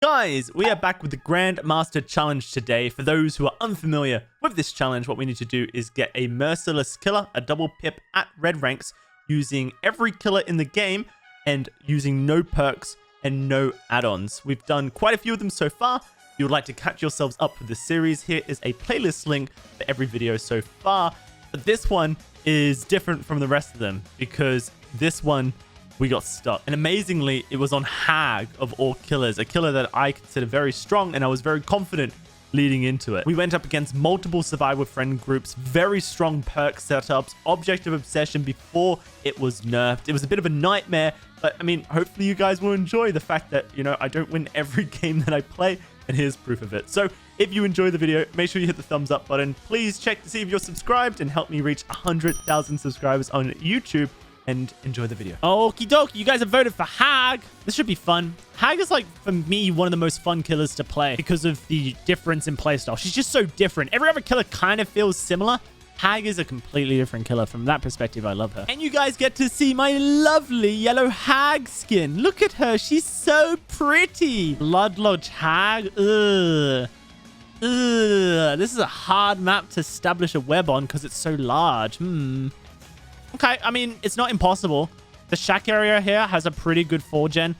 Guys, we are back with the Grandmaster challenge today. For those who are unfamiliar with this challenge, what we need to do is get a Merciless Killer, a double pip at red ranks, using every killer in the game and using no perks and no add-ons. We've done quite a few of them so far. If you would like to catch yourselves up with the series, here is a playlist link for every video so far. But this one is different from the rest of them because this one we got stuck. And amazingly, it was on Hag of all killers, a killer that I consider very strong, and I was very confident leading into it. We went up against multiple survival friend groups, very strong perk setups, Object of Obsession before it was nerfed. It was a bit of a nightmare, but I mean, hopefully you guys will enjoy the fact that, you know, I don't win every game that I play, and here's proof of it. So if you enjoy the video, make sure you hit the thumbs up button. Please check to see if you're subscribed and help me reach 100,000 subscribers on YouTube. And enjoy the video. Okie dokie, you guys have voted for Hag. This should be fun. Hag is, like, for me, one of the most fun killers to play because of the difference in playstyle. She's just so different. Every other killer kind of feels similar. Hag is a completely different killer. From that perspective, I love her. And you guys get to see my lovely yellow Hag skin. Look at her. She's so pretty. Blood Lodge Hag. Ugh. Ugh. This is a hard map to establish a web on because it's so large. Okay, I mean, it's not impossible. The shack area here has a pretty good 4-gen,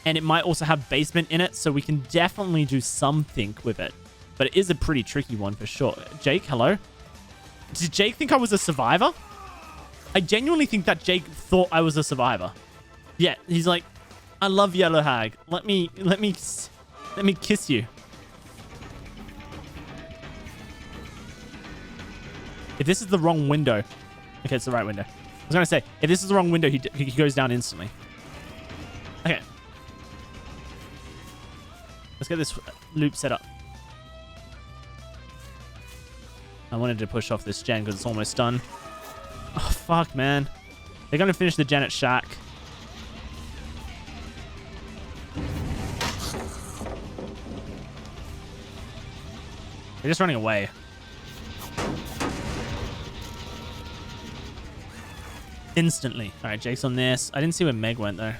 and it might also have basement in it, so we can definitely do something with it. But it is a pretty tricky one for sure. Jake, hello? Did Jake think I was a survivor? I genuinely think that Jake thought I was a survivor. Yeah, he's like, I love Yellow Hag. Let me kiss you. If this is the wrong window... Okay, it's the right window. I was going to say, if this is the wrong window, he goes down instantly. Okay. Let's get this loop set up. I wanted to push off this gen because it's almost done. Oh, fuck, man. They're going to finish the gen at shack. They're just running away. Instantly. All right, Jake's on this. I didn't see where Meg went, though.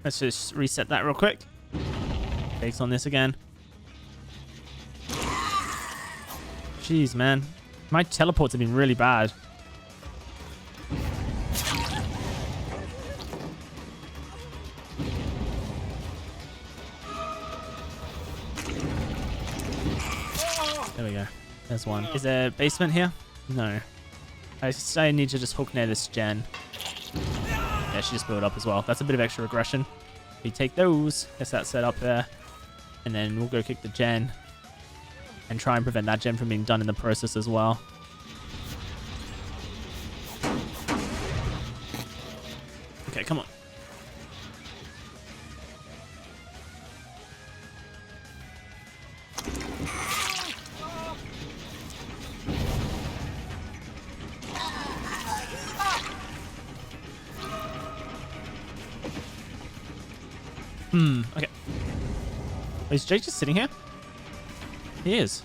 Let's just reset that real quick. Jake's on this again. Jeez, man. My teleports have been really bad. There we go. There's one. Is there a basement here? No. I need to just hook near this gen. Yeah, she just blew it up as well. That's a bit of extra aggression. We take those. Guess that's set up there. And then we'll go kick the gen. And try and prevent that gen from being done in the process as well. Okay, come on. Okay. Is Jake just sitting here? He is.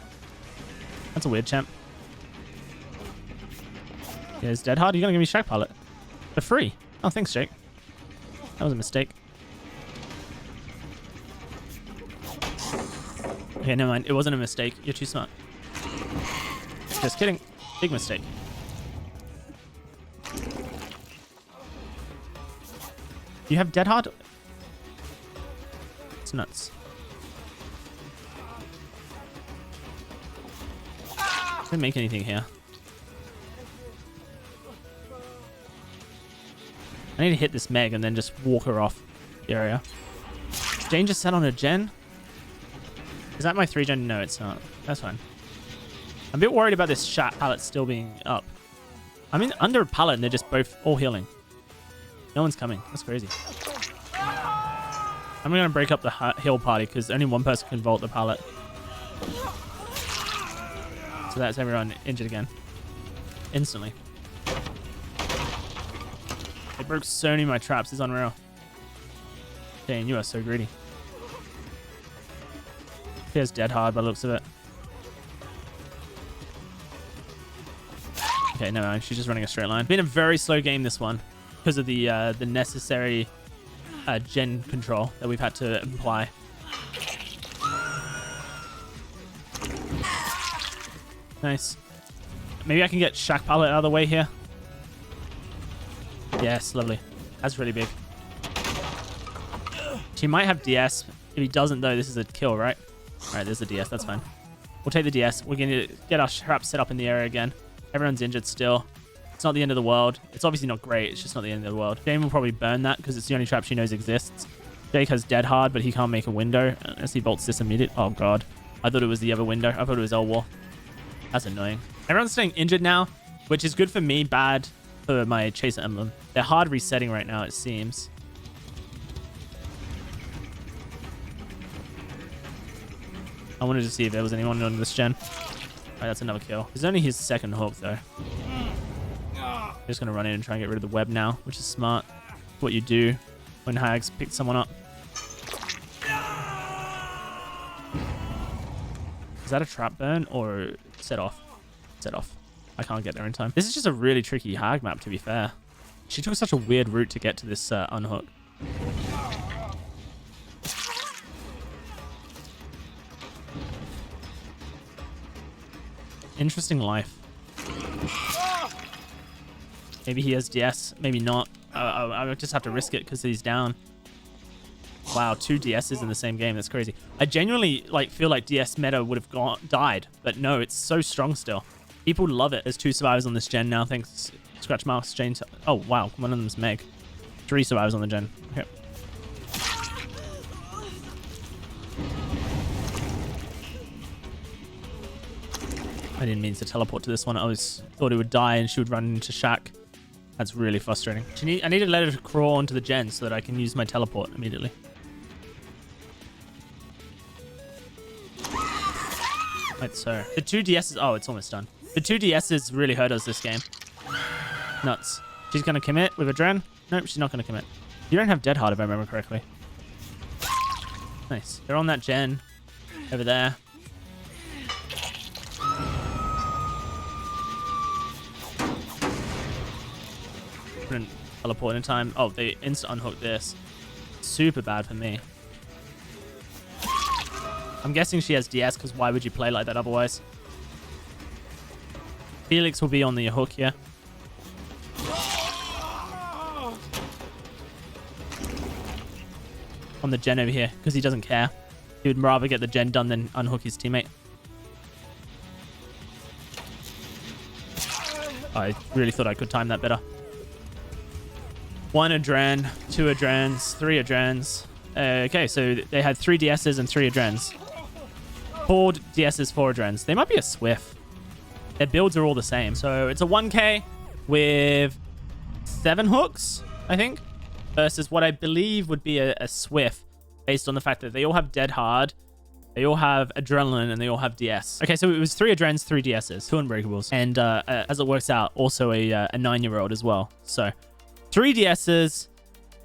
That's a weird champ. Yeah, it's dead hard. You're gonna give me Shack Pilot for free. Oh, thanks, Jake. That was a mistake. Okay, never mind. It wasn't a mistake. You're too smart. Just kidding. Big mistake. You have dead hard? It's nuts. Didn't make anything here. I need to hit this Meg and then just walk her off the area. Jane just sat on a gen? Is that my 3-gen? No, it's not. That's fine. I'm a bit worried about this chat pallet still being up. I'm under a pallet and they're just both all healing. No one's coming. That's crazy. I'm going to break up the heal party because only one person can vault the pallet. So that's everyone injured again. Instantly. They broke so many of my traps. It's unreal. Dang, you are so greedy. Feels dead hard by the looks of it. Okay, no, she's just running a straight line. Been a very slow game, this one, because of the necessary gen control that we've had to apply. Nice. Maybe I can get Shack Pallet out of the way here. Yes, lovely. That's really big. She might have DS. If he doesn't, though, this is a kill, right? All right, there's the DS. That's fine. We'll take the DS. We're going to get our traps set up in the area again. Everyone's injured still. It's not the end of the world. It's obviously not great. It's just not the end of the world. Jane will probably burn that because it's the only trap she knows exists. Jake has dead hard, but he can't make a window unless he bolts this immediate. Oh, God. I thought it was the other window. I thought it was L-War. That's annoying. Everyone's staying injured now, which is good for me, bad for my Chaser Emblem. They're hard resetting right now, it seems. I wanted to see if there was anyone on this gen. All right, that's another kill. It's only his second hook, though. Just going to run in and try and get rid of the web now, which is smart. What you do when Hags pick someone up. Is that a trap burn or set off? Set off. I can't get there in time. This is just a really tricky Hag map, to be fair. She took such a weird route to get to this unhook. Interesting life. Maybe he has DS, maybe not. I would just have to risk it because he's down. Wow, 2 DSs in the same game. That's crazy. I genuinely feel like DS meta would have died, but no, it's so strong still. People love it. There's 2 survivors on this gen now. Thanks, Scratch Marks, Jane. Oh, wow. One of them's Meg. 3 survivors on the gen. Okay. I didn't mean to teleport to this one. I always thought it would die and she would run into Shack. That's really frustrating. I need to let her crawl onto the gen so that I can use my teleport immediately. Like so. The 2 DSs... Oh, it's almost done. The 2 DSs really hurt us this game. Nuts. She's going to commit with a Dren. Nope, she's not going to commit. You don't have Dead Hard if I remember correctly. Nice. They're on that gen over there. Couldn't teleport in time. Oh, they instant unhooked this. Super bad for me. I'm guessing she has DS because why would you play like that otherwise? Felix will be on the hook here. On the gen over here because he doesn't care. He would rather get the gen done than unhook his teammate. I really thought I could time that better. 1 Adren, 2 Adrens, 3 Adrens. Okay, so they had 3 DSs and 3 Adrens. 4 DSs, 4 Adrens. They might be a Swift. Their builds are all the same. So it's a 1K with 7 hooks, I think, versus what I believe would be a Swift based on the fact that they all have Dead Hard, they all have Adrenaline, and they all have DS. Okay, so it was 3 Adrens, 3 DSs, 2 Unbreakables, and as it works out, also a 9-year-old as well. So 3 DSs,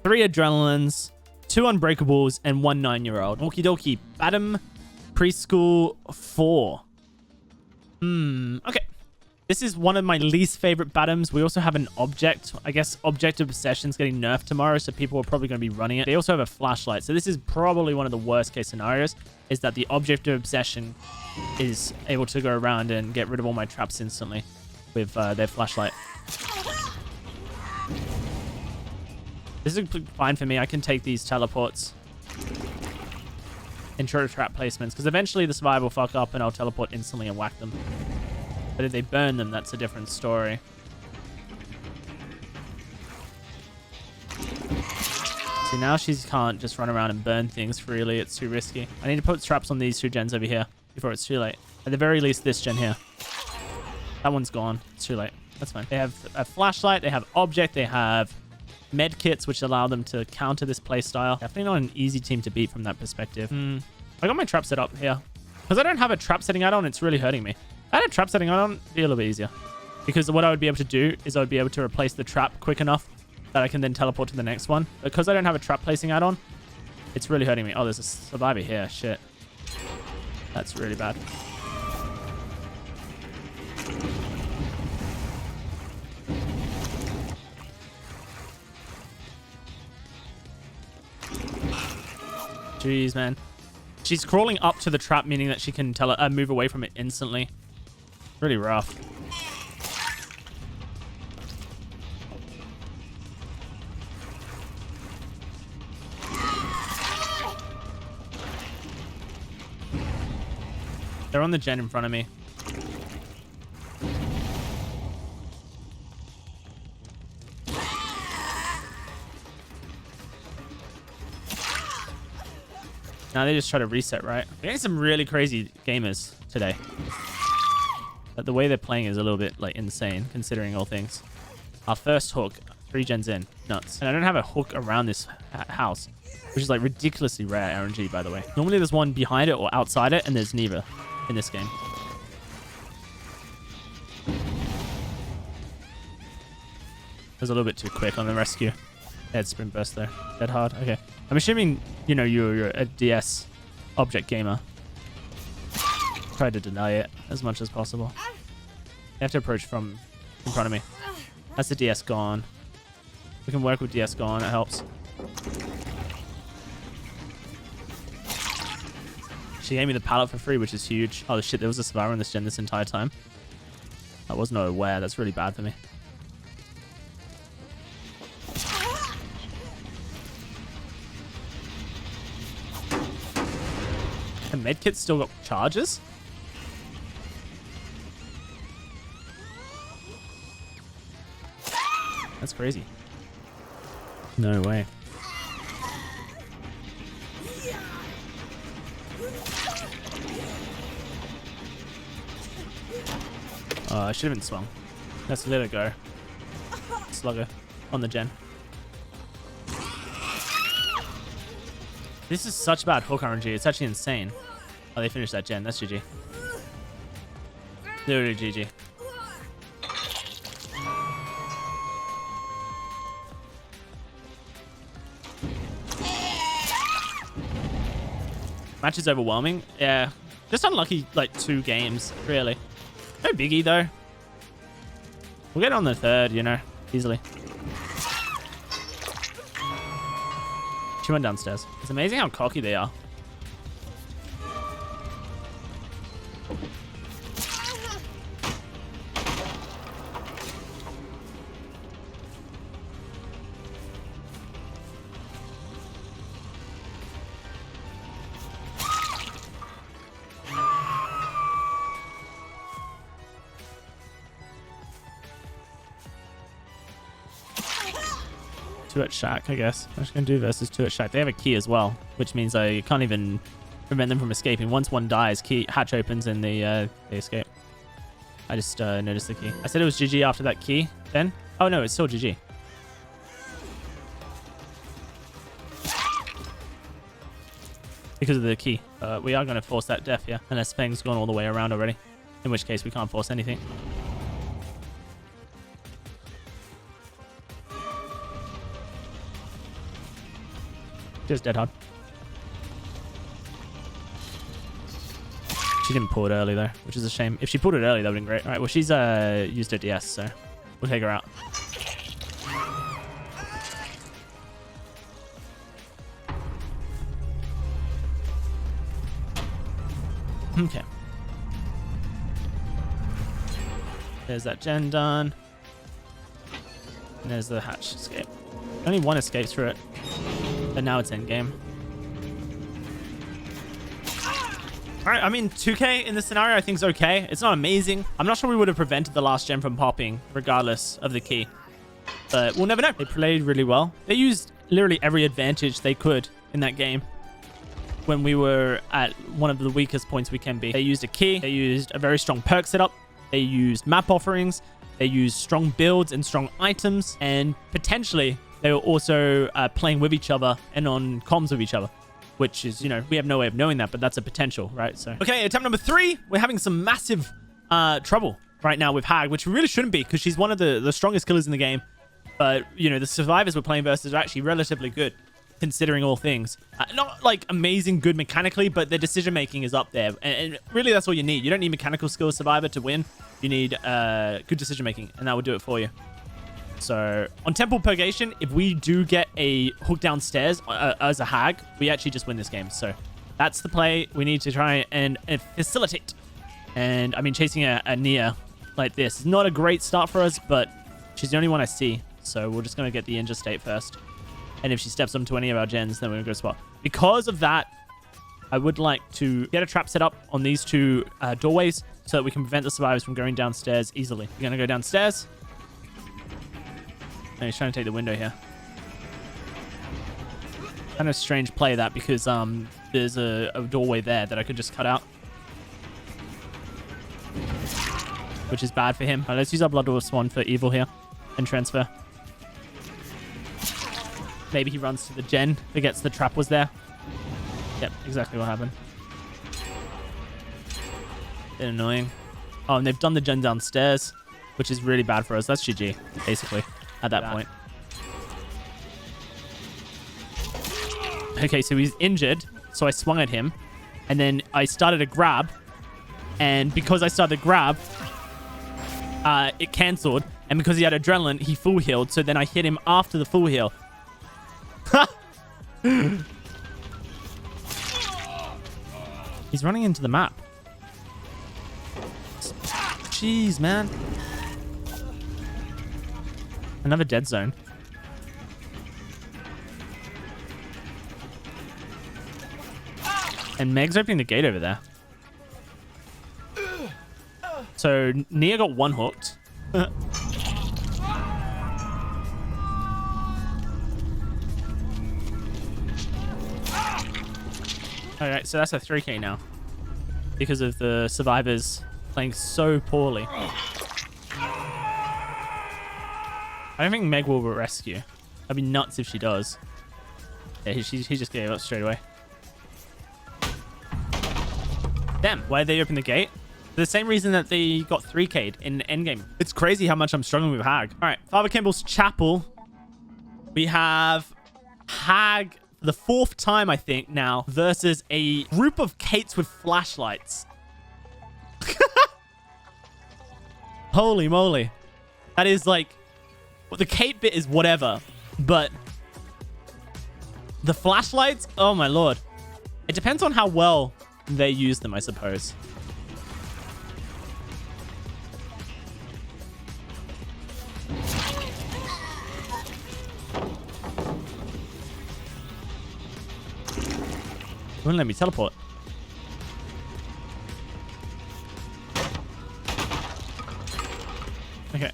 3 Adrenalines, 2 Unbreakables, and 1 9-year-old. Okie dokie. Badham Preschool 4. Okay. This is one of my least favorite Badhams. We also have an object. I guess Object of Obsession's getting nerfed tomorrow, so people are probably going to be running it. They also have a flashlight. So this is probably one of the worst case scenarios, is that the Object of Obsession is able to go around and get rid of all my traps instantly with their flashlight. This is fine for me. I can take these teleports. Intro trap placements. Because eventually the survivor will fuck up and I'll teleport instantly and whack them. But if they burn them, that's a different story. See, now she can't just run around and burn things freely. It's too risky. I need to put traps on these 2 gens over here before it's too late. At the very least, this gen here. That one's gone. It's too late. That's fine. They have a flashlight. They have object. They have med kits, which allow them to counter this playstyle. Definitely not an easy team to beat from that perspective. I got my trap set up here. Because I don't have a trap setting add-on, it's really hurting me. If I had a trap setting add-on, it'd be a little bit easier. Because what I would be able to do is I would be able to replace the trap quick enough that I can then teleport to the next one. Because I don't have a trap placing add-on, it's really hurting me. Oh, there's a survivor here. Shit. That's really bad. Jeez, man. She's crawling up to the trap, meaning that she can move away from it instantly. Really rough. They're on the gen in front of me. Now they just try to reset, right? We're getting some really crazy gamers today. But the way they're playing is a little bit like insane, considering all things. Our first hook, 3 gens in, nuts. And I don't have a hook around this house, which is like ridiculously rare RNG, by the way. Normally there's one behind it or outside it, and there's neither in this game. I was a little bit too quick on the rescue. Head sprint burst there. Dead hard. Okay. I'm assuming, you know, you're a DS object gamer. Try to deny it as much as possible. You have to approach from in front of me. That's the DS gone. We can work with DS gone. It helps. She gave me the pallet for free, which is huge. Oh, shit. There was a survivor in this gen this entire time. I was not aware. That's really bad for me. The medkit still got charges? That's crazy. No way. Oh, I should have been swung. Let's let it go. Slugger on the gen. This is such bad hook RNG. It's actually insane. Oh, they finished that gen. That's GG. Literally GG. Match is overwhelming. Yeah. Just unlucky, like, 2 games, really. No biggie, though. We'll get on the 3rd, you know, easily. She went downstairs. It's amazing how cocky they are. Two at Shack, I guess. I'm just going to do versus 2 at Shack. They have a key as well, which means I can't even prevent them from escaping. Once one dies, hatch opens and they escape. I just noticed the key. I said it was GG after that key then. Oh no, it's still GG. Because of the key. We are going to force that death here, unless Feng's gone all the way around already. In which case we can't force anything. Just dead hard. She didn't pull it early though, which is a shame. If she pulled it early, that would have been great. All right, well, she's used her DS, so we'll take her out. Okay. There's that gen done. And there's the hatch escape. Only one escape through it. But now it's endgame. Alright, I mean, 2k in this scenario I think is okay. It's not amazing. I'm not sure we would have prevented the last gem from popping, regardless of the key. But we'll never know. They played really well. They used literally every advantage they could in that game. When we were at one of the weakest points we can be. They used a key. They used a very strong perk setup. They used map offerings. They used strong builds and strong items. And potentially, they were also playing with each other and on comms with each other. Which is, you know, we have no way of knowing that, but that's a potential, right? So, okay, attempt number 3. We're having some massive trouble right now with Hag, which we really shouldn't be because she's one of the strongest killers in the game. But, you know, the survivors we're playing versus are actually relatively good, considering all things. Not, like, amazing good mechanically, but their decision-making is up there. And really, that's all you need. You don't need mechanical skill survivor to win. You need good decision-making, and that will do it for you. So, on Temple Purgation, if we do get a hook downstairs as a hag, we actually just win this game. So, that's the play we need to try and facilitate. And, I mean, chasing a Nia like this is not a great start for us, but she's the only one I see. So we're just going to get the injure state first. And if she steps onto any of our gens, then we're going to go spot. Because of that, I would like to get a trap set up on these two doorways so that we can prevent the survivors from going downstairs easily. We're going to go downstairs. And he's trying to take the window here. Kind of strange play that because there's a doorway there that I could just cut out. Which is bad for him. All right, let's use our Blood Dwarf Swan for evil here and transfer. Maybe he runs to the gen, forgets the trap was there. Yep, exactly what happened. Bit annoying. Oh, and they've done the gen downstairs, which is really bad for us. That's GG, basically, at that point. Okay, so he's injured, so I swung at him, and then I started a grab, and because I started the grab, it cancelled, and because he had adrenaline, he full healed, so then I hit him after the full heal. He's running into the map. Jeez, man. Another dead zone. And Meg's opening the gate over there. So Nia got one hooked. Alright, so that's a 3k now. Because of the survivors playing so poorly. I don't think Meg will rescue. I'd be nuts if she does. Yeah, he just gave up straight away. Damn, why did they open the gate? For the same reason that they got 3k'd in endgame. It's crazy how much I'm struggling with Hag. Alright, Father Kimball's Chapel. We have Hag for the 4th time, I think, now, versus a group of Kates with flashlights. Holy moly. That is like... Well, the Kate bit is whatever, but... The flashlights? Oh my lord. It depends on how well they use them, I suppose. Wouldn't let me teleport. Okay.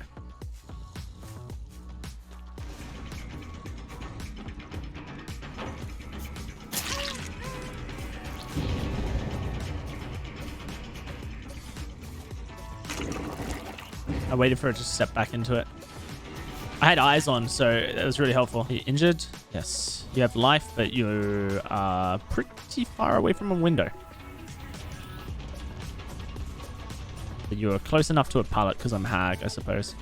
I waited for it to step back into it. I had eyes on, so that was really helpful. Are you injured? Yes. You have life, but you are pretty far away from a window. But you are close enough to a pallet because I'm Hag, I suppose.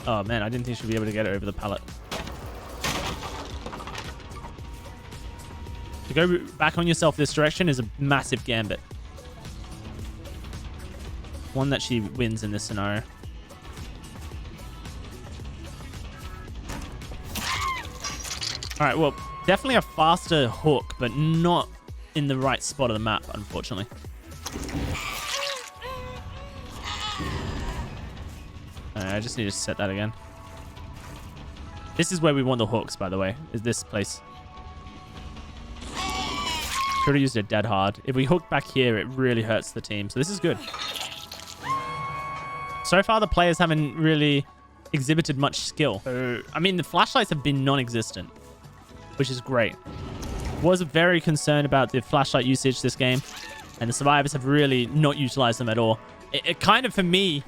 Oh man, I didn't think she'd be able to get it over the pallet. To go back on yourself this direction is a massive gambit. One that she wins in this scenario. Alright, well, definitely a faster hook, but not in the right spot of the map, unfortunately. I just need to set that again. This is where we want the hooks, by the way, is this place. Should have used it dead hard. If we hook back here, it really hurts the team, so this is good. So far, the players haven't really exhibited much skill. So, I mean, the flashlights have been non-existent, which is great. Was very concerned about the flashlight usage this game, and the survivors have really not utilized them at all. It kind of, for me,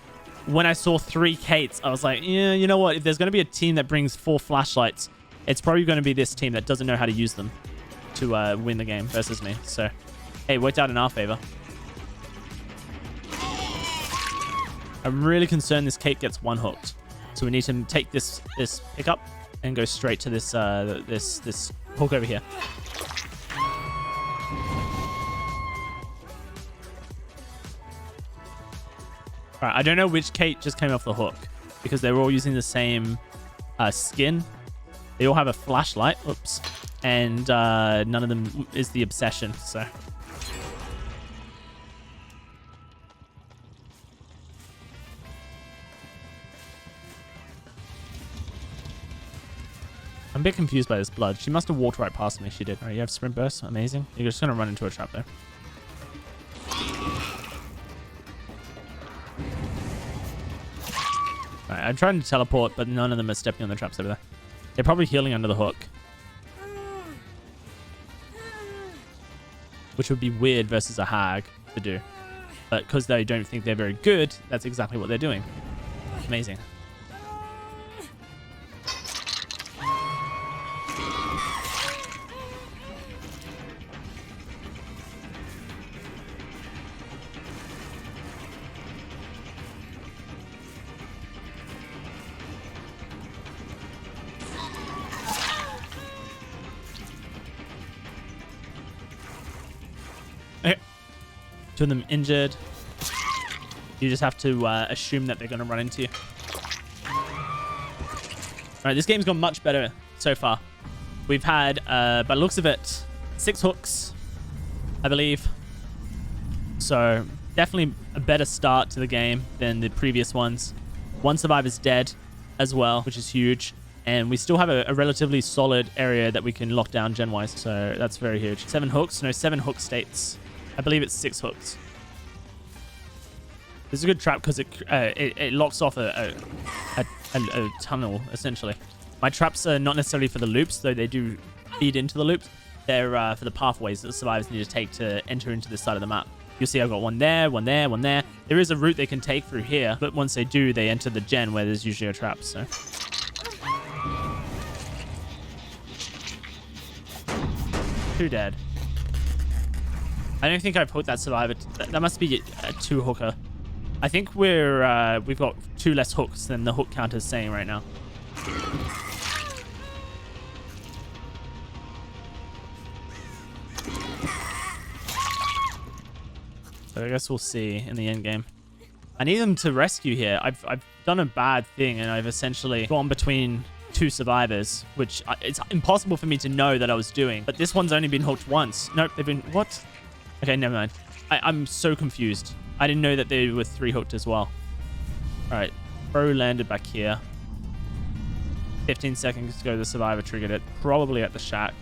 when I saw 3 Kates, I was like, yeah, you know what? If there's going to be a team that brings 4 flashlights, it's probably going to be this team that doesn't know how to use them to win the game versus me. So, hey, it worked out in our favor. I'm really concerned this Kate gets one hooked. So we need to take this pickup and go straight to this this hook over here. All right, I don't know which Kate just came off the hook because they were all using the same skin. They all have a flashlight. Oops. And none of them is the obsession, so. I'm a bit confused by this blood. She must have walked right past me. She did. All right, you have sprint burst. Amazing. You're just going to run into a trap there. All right, I'm trying to teleport, but none of them are stepping on the traps over there. They're probably healing under the hook. Which would be weird versus a hag to do. But because they don't think they're very good, that's exactly what they're doing. Amazing. Okay. Two of them injured. You just have to assume that they're going to run into you. Alright, this game's gone much better so far. We've had, by the looks of it, 6 hooks, I believe. So, definitely a better start to the game than the previous ones. 1 survivor's dead as well, which is huge. And we still have a relatively solid area that we can lock down gen-wise. So, that's very huge. 7 hooks? No, 7 hook states. I believe it's 6 hooks. This is a good trap because it locks off a tunnel, essentially. My traps are not necessarily for the loops, though they do feed into the loops. They're for the pathways that the survivors need to take to enter into this side of the map. You'll see I've got one there, one there, one there. There is a route they can take through here, but once they do, they enter the gen where there's usually a trap, so. 2 dead. I don't think I've hooked that survivor. That must be a 2 hooker. I think we've got 2 less hooks than the hook counter is saying right now. So I guess we'll see in the end game. I need them to rescue here. I've done a bad thing and I've essentially gone between 2 survivors, which it's impossible for me to know that I was doing. But this one's only been hooked once. Nope, they've been... What? Okay, never mind. I'm so confused. I didn't know that they were 3 hooked as well. All right. Bro landed back here. 15 seconds to go. The survivor triggered it. Probably at the shack.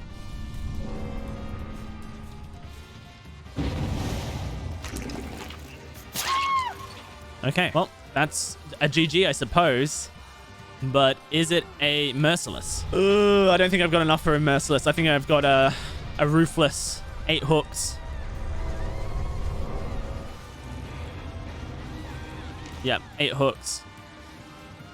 Okay. Well, that's a GG, I suppose. But is it a Merciless? I don't think I've got enough for a Merciless. I think I've got a Ruthless. 8 hooks. Yep, 8 hooks.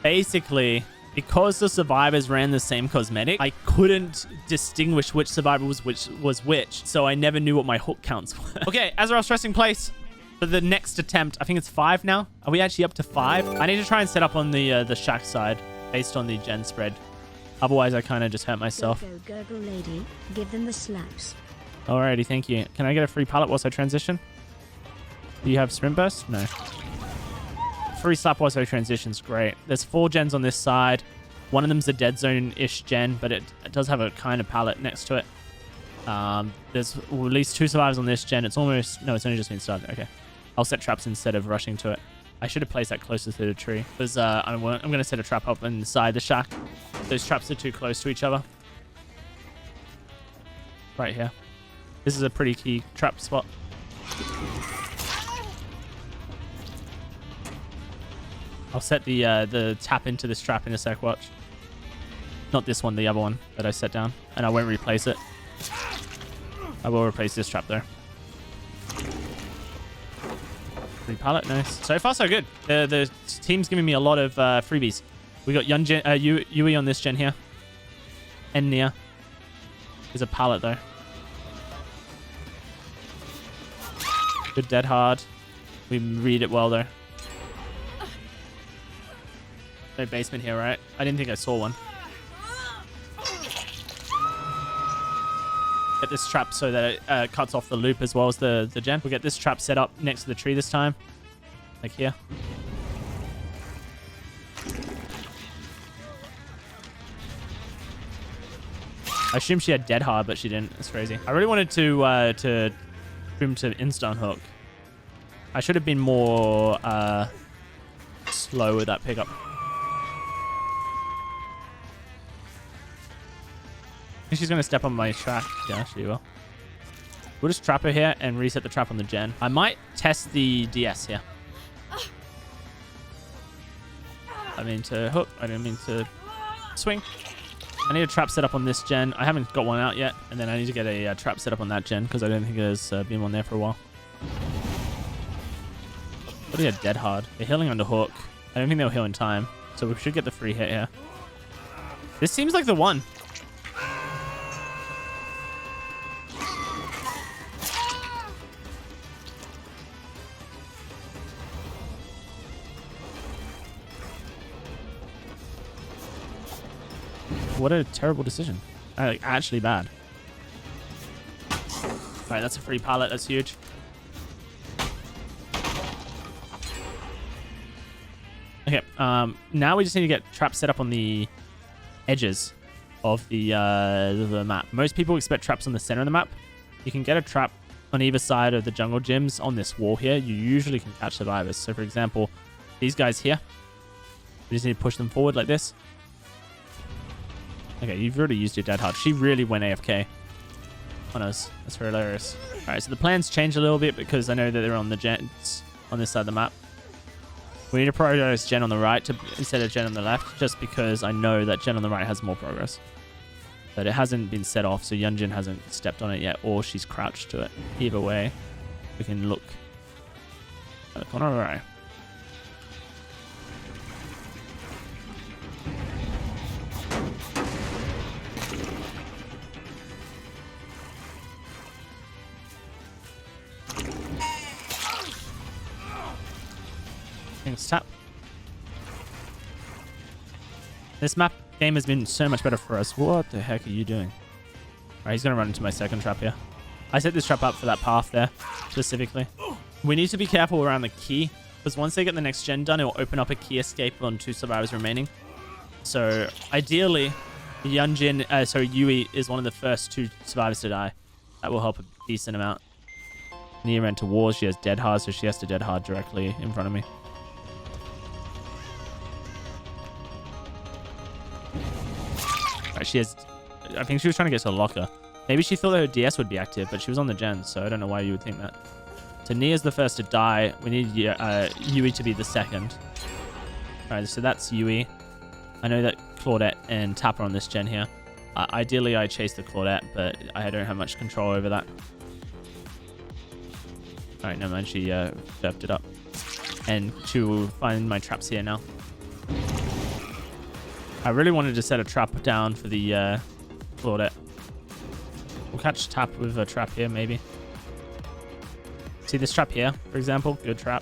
Basically, because the survivors ran the same cosmetic, I couldn't distinguish which survivor was which, so I never knew what my hook counts were. Okay, Azeroth's resting place for the next attempt. I think it's 5 now. Are we actually up to 5? I need to try and set up on the shack side based on the gen spread. Otherwise, I kind of just hurt myself. Go, gurgle lady. Give them the slaps. Alrighty, thank you. Can I get a free pallet whilst I transition? Do you have sprint burst? No. Free slap whilst I transition's great. There's 4 gens on this side. One of them's a dead zone-ish gen, but it does have a kind of pallet next to it. There's at least 2 survivors on this gen. It's almost... No, it's only just been started. Okay. I'll set traps instead of rushing to it. I should have placed that closer to the tree. Because I'm going to set a trap up inside the shack. Those traps are too close to each other. Right here. This is a pretty key trap spot. I'll set the tap into this trap in a sec, watch. Not this one, the other one that I set down. And I won't replace it. I will replace this trap though. Free pallet, nice. So far so good. The team's giving me a lot of freebies. We got Yui on this gen here. Enya. There's a pallet though. Good dead hard. We read it well though. No basement here, right? I didn't think I saw one. Get this trap so that it cuts off the loop as well as the gen. We'll get this trap set up next to the tree this time. Like here. I assume she had dead hard, but she didn't. That's crazy. I really wanted to boom to instant hook. I should have been more slow with that pickup. I think she's going to step on my track. Yeah, she will. We'll just trap her here and reset the trap on the gen. I might test the DS here. I mean to hook. I didn't mean to swing. I need a trap set up on this gen. I haven't got one out yet. And then I need to get a trap set up on that gen because I don't think there's been one there for a while. What do you have dead hard? They're healing on the hook. I don't think they'll heal in time. So we should get the free hit here. This seems like the one. What a terrible decision. Actually bad. Alright, that's a free pallet. That's huge. Okay, now we just need to get traps set up on the edges of the map. Most people expect traps on the center of the map. You can get a trap on either side of the jungle gyms on this wall here. You usually can catch survivors. So, for example, these guys here. We just need to push them forward like this. Okay, you've already used your dead hard. She really went AFK on us. That's hilarious. Alright, so the plans changed a little bit because I know that they're on the gens on this side of the map. We need to prioritize gen on the right instead of gen on the left, just because I know that gen on the right has more progress. But it hasn't been set off, so Yunjin hasn't stepped on it yet, or she's crouched to it. Either way, we can look at the corner of our eye. Thanks, tap. This map game has been so much better for us. What the heck are you doing? Alright, he's going to run into my second trap here. I set this trap up for that path there, specifically. We need to be careful around the key, because once they get the next gen done, it will open up a key escape on 2 survivors remaining. So, ideally, Yui is one of the first 2 survivors to die. That will help a decent amount. Nia ran to walls. She has dead hard, so she has to dead hard directly in front of me. Right, she has... I think she was trying to get to the locker. Maybe she thought that her DS would be active, but she was on the gen, so I don't know why you would think that. So Nia's the first to die. We need Yui to be the second. Alright, so that's Yui. I know that Claudette and Tapper on this gen here. Ideally, I chase the Claudette, but I don't have much control over that. Alright, never mind. She burped it up. And she will find my traps here now. I really wanted to set a trap down for the Claudette. We'll catch Tap with a trap here, maybe. See this trap here, for example? Good trap.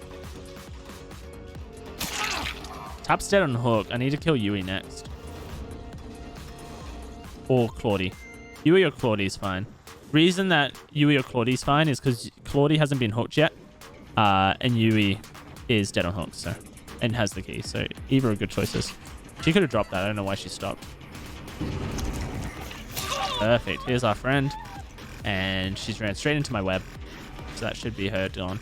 Tap's dead on hook. I need to kill Yui next. Or Claudie. Yui or Claudie is fine. Reason that Yui or Claudie is fine is because Claudie hasn't been hooked yet. And Yui is dead on hook, so... And has the key, so either are good choices. She could have dropped that. I don't know why she stopped. Perfect. Here's our friend. And she's ran straight into my web. So that should be her gone.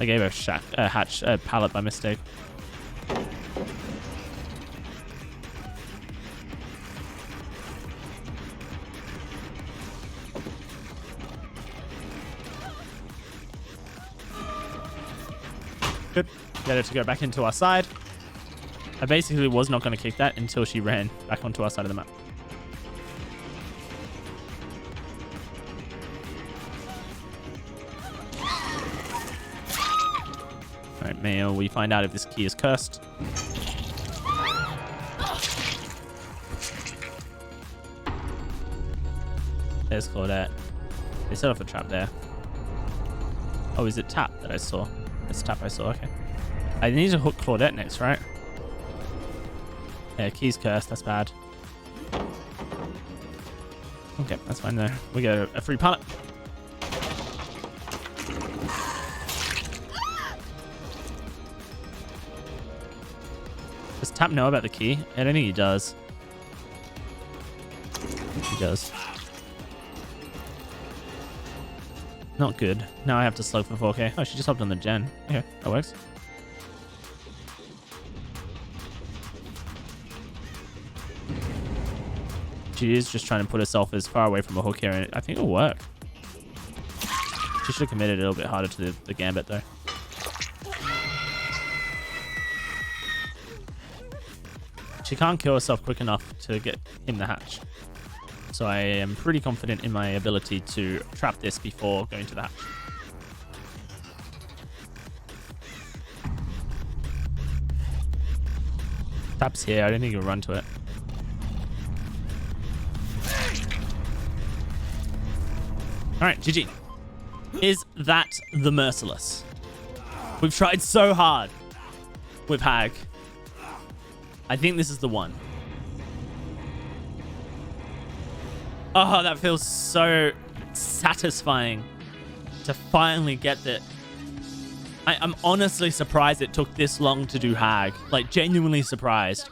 I gave her a pallet by mistake. Good. Get her to go back into our side. I basically was not going to kick that until she ran back onto our side of the map. Alright, Mayo, we find out if this key is cursed. There's Claudette. They set off a trap there. Oh, is it Tap that I saw? It's Tap I saw, okay. I need to hook Claudette next, right? Yeah, key's cursed. That's bad. Okay, that's fine there. We get a free pallet. Does Tap know about the key? I don't think he does. He does. Not good. Now I have to slug for 4k. Oh, she just hopped on the gen. Okay, that works. She is just trying to put herself as far away from a hook here, and I think it'll work. She should have committed a little bit harder to the gambit, though. She can't kill herself quick enough to get him the hatch. So I am pretty confident in my ability to trap this before going to the hatch. Tap's here. I don't think he'll run to it. All right, GG. Is that the Merciless? We've tried so hard with Hag. I think this is the one. Oh, that feels so satisfying to finally get that. I'm honestly surprised it took this long to do Hag. Like, genuinely surprised.